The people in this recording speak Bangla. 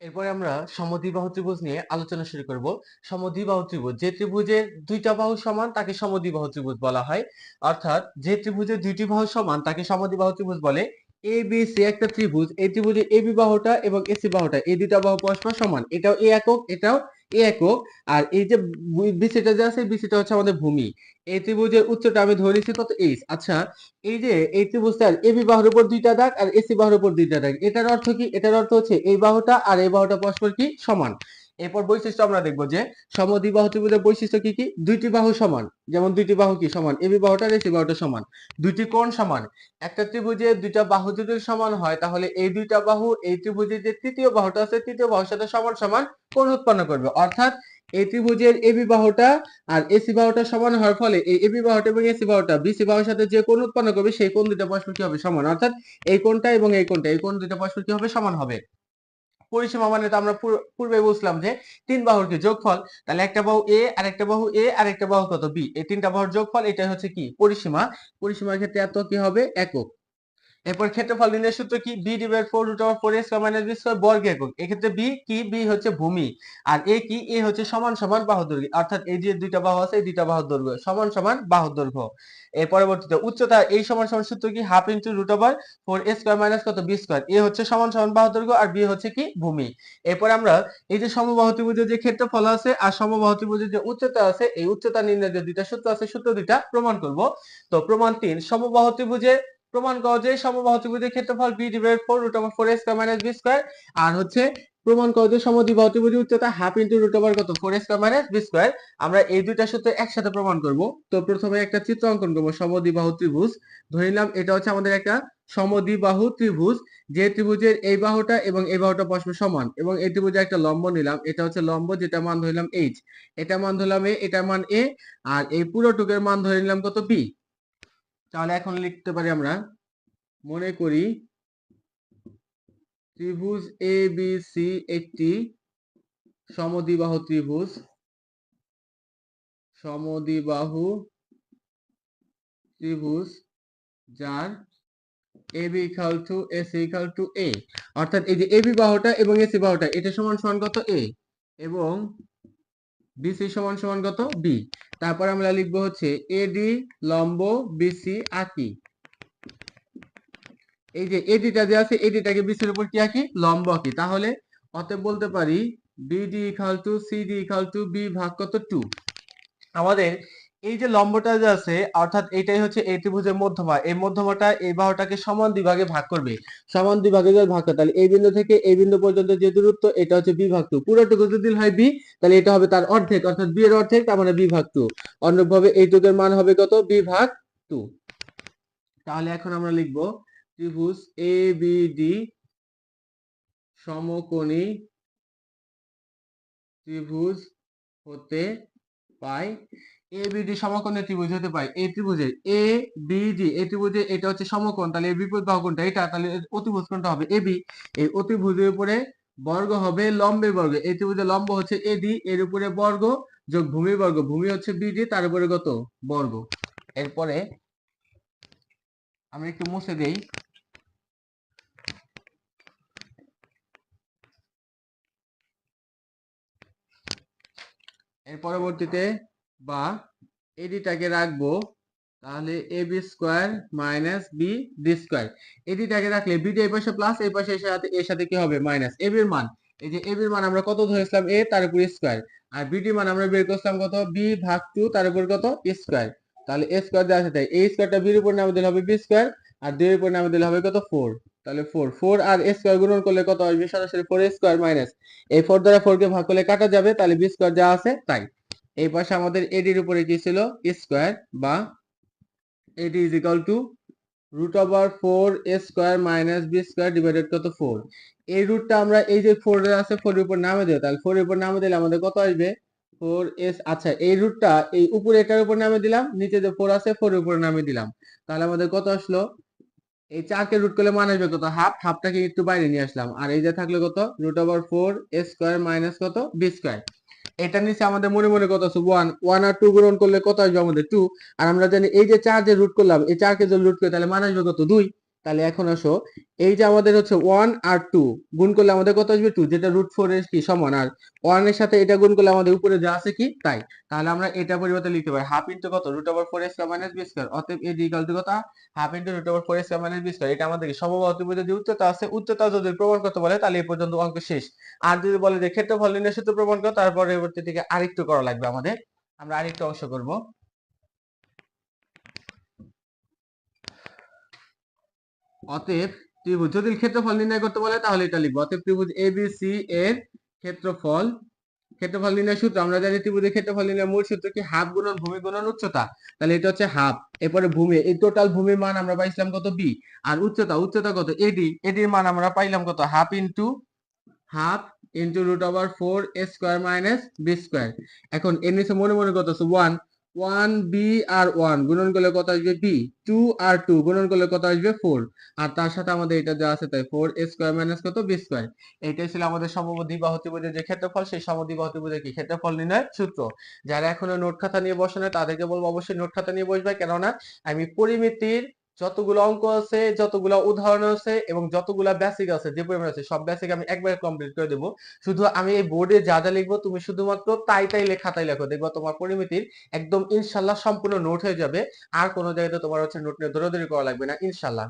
এরপরে আমরা সমদ্বিবাহু ত্রিভুজ নিয়ে আলোচনা শুরু করব। সমদ্বিবাহু ত্রিভুজ, যে ত্রিভুজের দুইটা বাহু সমান তাকে সমদ্বিবাহু ত্রিভুজ বলা হয়। অর্থাৎ যে ত্রিভুজের দুইটি বাহু সমান তাকে সমদ্বিবাহু ত্রিভুজ বলে। এ বি সি একটা ত্রিভুজ, এই ত্রিভুজের এ বি বাহুটা এবং এসি বাহুটা এই দুইটা বাহু পরস্পর সমান, এটাও এ একক এটাও এ একক। আর এই যে বিসিটা যে আছে, বিসিটা হচ্ছে আমাদের ভূমি। এই ত্রিভুজের উচ্চতা আমি ধরে নিচ্ছি কত, এইচ। আচ্ছা, এই যে এই ত্রিভুজটার এবি বাহুর উপর দুইটা দাগ আর এসি বাহুর উপর দুইটা দাগ, এটার অর্থ কি? এটার অর্থ হচ্ছে এই বাহুটা আর এই বাহুটা পরস্পর কি সমান। এরপর বৈশিষ্ট্য আমরা দেখবো যে সমদ্বিবাহু ত্রিভুজের বৈশিষ্ট্য কি কি। দুইটি বাহু সমান, যেমন দুইটি বাহু কি সমান, এবি বাহুটা আর এসি বাহুটা সমান। দুইটি কোণ সমান। একটা ত্রিভুজের দুইটা বাহু যদি সমান হয় তাহলে এই দুইটা বাহু এই ত্রিভুজের যে তৃতীয় বাহুটা আছে তৃতীয় বাহুর সাথে সমান সমান কোণ উৎপন্ন করবে। অর্থাৎ এই ত্রিভুজের এবি বাহুটা আর এসি বাহুটা সমান হওয়ার ফলে এই এবি বাহুটা এবং এসি বাহুটা বিসি বাহুর সাথে যে কোণ উৎপন্ন করবে সেই কোণ দুটো পরস্পর কি হবে, সমান। অর্থাৎ এই কোণটা এবং এই কোণটা, এই কোণ দুটো পরস্পর কি হবে, সমান হবে। পরিসীমা মানে তো আমরা পূর্বে বুঝলাম যে তিন বাহুর কি যোগফল। তাহলে একটা বাহু এ আর একটা বাহু এ আর একটা বাহু কত, বি, এই তিনটা বাহুর যোগফল, এটাই হচ্ছে কি পরিসীমা। পরিসীমার ক্ষেত্রে এত কি হবে, একক। এরপর ক্ষেত্রফল নির্ণয়ের সূত্র কি, বি ডিভাইড 4√4a² বর্গ একক। এক্ষেত্রে বি কি, বি হচ্ছে ভূমি। আর এ কি, এ হচ্ছে সমান সমান বাহুর দৈর্ঘ্য। অর্থাৎ এই যে দুইটা বাহু আছে এই দুইটা বাহুর দৈর্ঘ্য সমান সমান বাহুর দৈর্ঘ্য। এর পরবর্তীতে উচ্চতা, এই সমান সমান সূত্র কি, হাফ ইন্টু √4a² মাইনাস কত, b²। এ হচ্ছে সমান সমান বাহুর দৈর্ঘ্য আর বি হচ্ছে কি ভূমি। এরপর আমরা এই যে সমবাহু ত্রিভুজের যে ক্ষেত্রফল আছে আর সমবাহু ত্রিভুজের যে উচ্চতা আছে, এই উচ্চতা নির্ণয়ের যে দুইটা সূত্র আছে সূত্র দুইটা প্রমাণ করব। তো প্রমাণ 3, সমবাহু ত্রিভুজের প্রমাণ করো যে সমবাহু ত্রিভুজের ক্ষেত্রফল b divide 4√4a² minus b²। আর হচ্ছে প্রমাণ করো যে সমদ্বিবাহু ত্রিভুজের উচ্চতা হাফ ইন্টু কত 4a² মাইনাস b²। আমরা এই দুইটা সূত্র একসাথে প্রমাণ করব। তো প্রথমে একটা চিত্র অঙ্কন করব সমদ্বিবাহু ত্রিভুজ। ধরে নিলাম এটা হচ্ছে আমাদের একটা সমদ্বিবাহু ত্রিভুজ, যে ত্রিভুজের এই বাহুটা এবং এই বাহুটা পরস্পর সমান, এবং এই ত্রিভুজে একটা লম্ব নিলাম, এটা হচ্ছে লম্ব যেটা মান ধরলাম h, এটা মান ধরলাম a, এটা মান a, আর এই পুরোটুকের মান ধরে নিলাম কত, b। তাহলে এখন লিখতে পারি আমরা, মনে করি ত্রিভুজ এ বি সি একটি সমদ্বিবাহু ত্রিভুজ, সমদ্বিবাহু ত্রিভুজ যার AB equal to AC equal to A। অর্থাৎ এই যে AB বাহুটা এবং AC বাহুটা এটা সমান সমান কত, A, এবং BC সমান সমান কত, B। তারপর আমরা লিখবো হচ্ছে AD লম্ব BC আঁকি। এই যে এডিটা যে আছে এডিটাকে বিসির উপর কি আঁকি, লম্ব আঁকি। তাহলে অতএব বলতে পারি BD equal to CD equal to B ভাগ কত, 2। আমাদের এই যে লম্বটা যে আছে অর্থাৎ এটাই হচ্ছে এই ত্রিভুজের মধ্যমা, এই মধ্যমাটা এই বাহুটাকে সমান দুই ভাগে ভাগ করবে। সমান দুই ভাগে যদি ভাগ করে তাহলে এই বিন্দু থেকে এই বিন্দু পর্যন্ত যে দূরত্ব এটা হচ্ছে বি ভাগ 2। পুরোটুকু যদি হয় বি তাহলে এটা হবে তার অর্ধেক, অর্থাৎ বি এর অর্ধেক, তার মানে বি ভাগ 2। অনুরূপভাবে এইটুকের মান হবে কত, বি ভাগ 2। তাহলে এখন আমরা লিখবো ত্রিভুজ এ বি ডি সমকোণী ত্রিভুজ হতে পাই। এ বি ডি সমকোণী ত্রিভুজ হতে পাই। এই ত্রিভুজের এ বি ডি, এই ত্রিভুজে এটা হচ্ছে সমকোণ, তাহলে এর বিপরীত বাহু কোনটা, এটা, তাহলে অতিভুজ কোনটা হবে, এ বি। এই অতিভুজের উপরে বর্গ হবে লম্বের বর্গ, এই ত্রিভুজের লম্ব হচ্ছে এডি, এর উপরে বর্গ যোগ ভূমির বর্গ, ভূমি হচ্ছে বিডি, তার উপরে কত, বর্গ। এরপরে আমি একটু মুছে দেই। এর পরবর্তীতে বা এডিটাকে রাখবো, তাহলে A B square minus B D square. এডিটাকে রাখলে বিডি এই পাশে প্লাস, এই পাশে এর সাথে কি হবে, মাইনাস। এ বির মান, এই যে এ বির মান আমরা কত ধরেছিলাম, এ তার উপর স্কোয়ার, আর বিডি মান আমরা বের করছিলাম কত, বি ভাগ 2 তার উপর কত, স্কোয়ার। তাহলে এ স্কোয়ার দেওয়া আছে, তাই এই স্কোয়ারটা বির উপর নামে দিলে হবে বি স্কোয়ার, আর 2 এর উপর নামে দিলে হবে কত, 4। তাহলে 4 আর এ স্কোয়ার গুণন করলে কত আসবে, সরাসরি 4 স্কোয়ার মাইনাস এই 4 দ্বারা 4 কে ভাগ করলে কাটা যাবে, তাহলে বি স্কোয়ার যা আছে তাই। এই পাশে আমাদের এডির উপরে কি ছিল, স্কোয়ার, বা AD is equal to √4a² minus B square divided কত, 4। এই রুটটা আমরা এই যে 4 এর আছে 4 এর উপর নামে দেব, তাহলে 4 এর উপর নামে দিলে আমাদের কত আসবে, 4s। আচ্ছা, এই রুটটা এই উপরে এটার উপর নামে দিলাম, নিচে যে 4 আছে 4 এর উপর নামে দিলাম, তাহলে আমাদের কত আসলো, এই 4 কে রুট করলে মান আসবে কত, হাফ, হাফটাকে একটু বাইরে নিয়ে আসলাম, আর এই যে থাকলো কত, √4a² মাইনাস কত, বি স্কোয়ার। এটা নিচে আমাদের মনে মনে কত আছে, 1, 1 আর 2 গুণন করলে কত আসবে আমাদের 2। আর আমরা জানি এই যে 4 যে রুট করলাম, এই 4 কে যদি রুট করি তাহলে মান আসবে কত, 2। তাহলে এখন আসো, এই যে আমাদের হচ্ছে 1 আর 2 গুণ করলে আমাদের কত আসবে? 2, যেটা √4 এর কি সমান, আর 1 এর সাথে এটা গুণ করলে আমাদের উপরে যা আছে কি তাই। তাহলে আমরা এটা পরিবর্তে লিখতে পারি হাফ ইনটু কত, √4 অতএব এড ইকুয়াল টু কত, হাফ ইনটু √4 এটা আমাদের কি সমবাহু ত্রিভুজের যে উচ্চতা আছে, উচ্চতা যদি প্রমাণ করতে বলে তাহলে এই পর্যন্ত অঙ্ক শেষ। আর যদি বলে যে ক্ষেত্রফল নির্ণয় সূত্র প্রমাণ করো, তার পরবর্তী থেকে আরেকটু করা লাগবে আমাদের। আমরা আরেকটু অংশ করব। অতএব ত্রিভুজ, যদি ক্ষেত্রফল নির্ণয় করতে বলে তাহলে এটা লিখবো, অতএব ত্রিভুজ এবিসি এর ক্ষেত্রফল, ক্ষেত্রফল নির্ণয় সূত্র আমরা জানি, ত্রিভুজের ক্ষেত্রফল নির্ণয় মূল সূত্র কি, হাফ গুণন ভূমি গুণন উচ্চতা। তাহলে এটা হচ্ছে হাফ, এরপরে ভূমি, এই টোটাল ভূমির মান আমরা পাইছিলাম কত, বি। আর উচ্চতা, উচ্চতা কত, এডি, এডির মান আমরা পাইলাম কত, half into √4 square minus B square. এখন এর নিচে মনে মনে কত আছে, 1, 1 বি আর 1 গুণন করলে কত আসবে, বি। 2 আর 2 গুণন করলে কত আসবে, 4। আর তার সাথে আমাদের এটা যা আছে তাই, 4 স্কয়ার মাইনাস কত, বি স্কয়ার। এইটাই ছিল আমাদের সমদ্বিবাহু ত্রিভুজের যে ক্ষেত্রফল, সেই সমদ্বিবাহু ত্রিভুজের কি ক্ষেত্রফল নির্ণয় সূত্র। যারা এখনো নোট খাতা নিয়ে বসে না তাদেরকে বলবো অবশ্যই নোট খাতা নিয়ে বসবে, কেননা আমি পরিমিতির যতগুলো অঙ্ক আছে, যতগুলো উদাহরণ আছে এবং যতগুলা বেসিক আছে, যে পরিমাণ আছে সব বেসিক আমি একবারে কমপ্লিট করে দেবো। শুধু আমি এই বোর্ডে যা যা লিখবো তুমি শুধুমাত্র তাই তাই খাতায় লেখো, দেখবো তোমার পরিমিতির একদম ইনশাল্লাহ সম্পূর্ণ নোট হয়ে যাবে। আর কোনো জায়গাতে তোমার হচ্ছে নোট নিয়ে দৌড়াদৌড়ি করা লাগবে না ইনশাল্লাহ।